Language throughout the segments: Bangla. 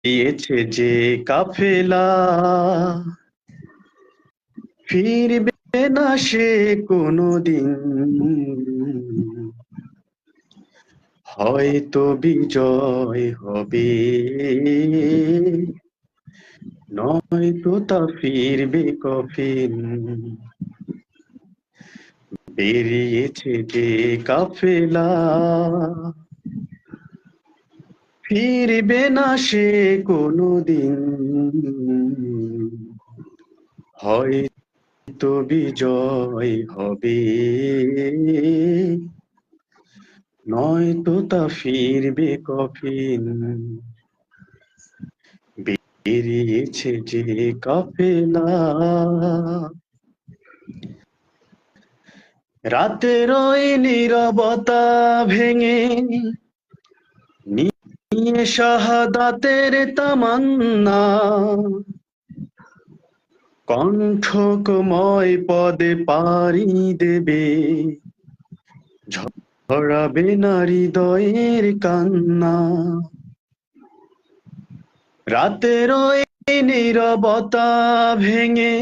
বেরিয়েছে যে কাফেলা, ফিরবে না সে কোনোদিন। হয়তো বিজয় হবে, নয়তো তা ফিরবে কফিন। বেরিয়েছে যে কাফেলা, ফিরবে না সে কোনোদিন। হয়তো বিজয় হবে, নয়তো তা ফিরবে কফিন। বেরিয়েছে যে কাফেলা, রাতের ওই নীরবতা ভেঙে নিয়ে শাহাদাতের তামান্না, কণ্ঠকময় পদে পাড়ি দেবে, ঝরাবে না হৃদয়ের কান্না। রাতের ওই নীরবতা ভেঙে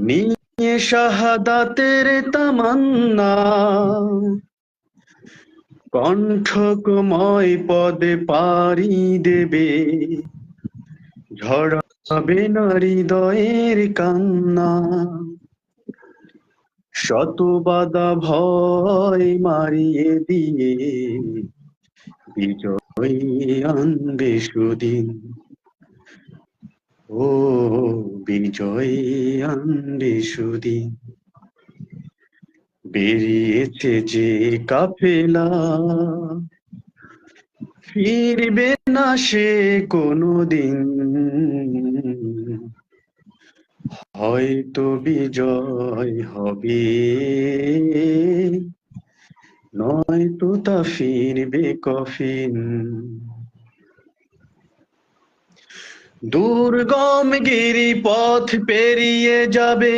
নিয়ে শাহাদাতের তামান্না, কণ্ঠকময় পদে পাড়ি দেবে, ঝরাবে না হৃদয়ের কান্না। শত বাধা ভয় মারিয়ে দিয়ে বিজয় আনবে সুদিন। ও বিজয় আনবে সুদিন। বেরিয়েছে যে কাফেলা, ফিরবে না সে কোনোদিন। হয়তো বিজয় হবে, নয়তো তা ফিরবে কফিন। দুর্গম গিরিপথ পেরিয়ে যাবে,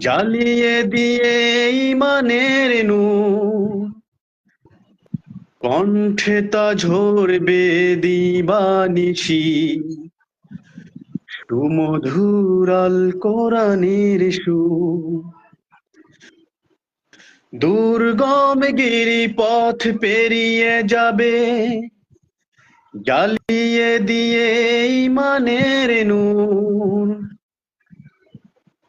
জ্বালিয়ে দিয়ে ইমানের নূর। কণ্ঠে তা ঝরবে দিবানিশি, সুমধুর আল কোরআনের সুর। দুর্গম গিরিপথ পেরিয়ে যাবে, জ্বালিয়ে দিয়ে ইমানের নূর।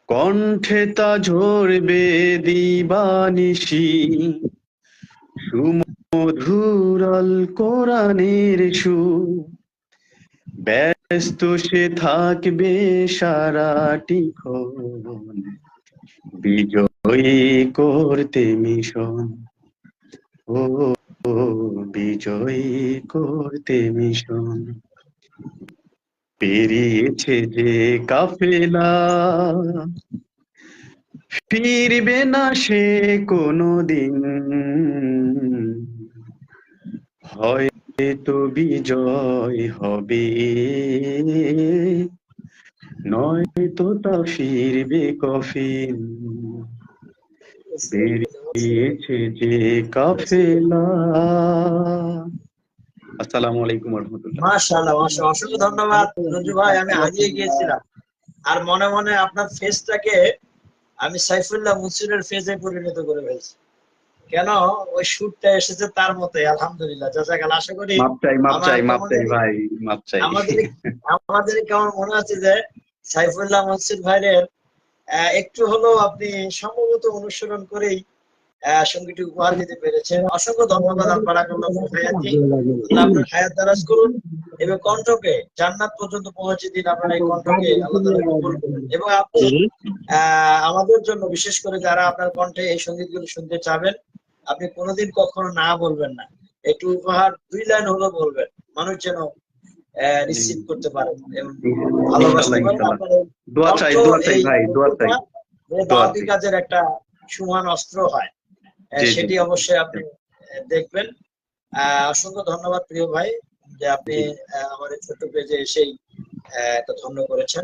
কণ্ঠে তা ঝরবে দিবানিশি, সুমধুর আল কোরআনের সুর। ব্যস্ত সে থাকবে সারাটিক্ষণ, বিজয়ী করতে মিশন। ও বিজয়ী করতে মিশন। বেরিয়েছে যে কাফেলা, ফিরবে না সে কোনোদিন। হয়তো বিজয় হবে, নয়তো তা ফিরবে কফিন। বেরিয়েছে যে কাফেলা। আসসালামু আলাইকুম ওয়া রাহমাতুল্লাহ। মাশাআল্লাহ, মাশাআল্লাহ, অসংখ্য ধন্যবাদ রঞ্জু ভাই। আমি হারিয়ে গিয়েছিলাম, আর মনে মনে আপনার ফেসটাকে আমি সাইফুল্লাহ মুনসিরের ফেজে পরিণত করে ফেলছি। কেন ওই শুটটা এসেছে তার মতোই। আলহামদুলিল্লাহ, জাযাকাল্লাহ। আশা করি মাপ চাই কেমন জানি ভাই, মাপ চাই। আমাদের কেমন মনে আছে যে সাইফুল্লাহ মুনসির ভাইয়ের একটু হলেও আপনি সম্ভবত অনুসরণ করেই সঙ্গীটি উপহার দিতে পেরেছেন। অসংখ্য ধন্যবাদ। আপনার হায়াত দারাজ করুন এবং কণ্ঠকে জান্নাত পর্যন্ত পৌঁছে দিন। আপনার এই কণ্ঠকে আল্লাহ তাআলা কবুল করুন। এবং আপনি আমাদের জন্য, বিশেষ করে যারা আপনার কণ্ঠে এই সঙ্গীতগুলো শুনতে চাবেন, আপনি কোনোদিন কখনো না বলবেন না। একটু উপহার 2 লাইন হলো বলবেন, মানুষ যেন রিসিভ করতে পারে এবং ভালোবাসতে পারে। আপনার দোয়া চাই ভাই, দোয়া চাই। দাওয়াতি কাজের একটা সুমহান অস্ত্র হয়, সেটি অবশ্যই আপনি দেখবেন। অসংখ্য ধন্যবাদ প্রিয় ভাই, যে আপনি আমার ছোট্ট পেজে এসেই একটা ধন্য করেছেন।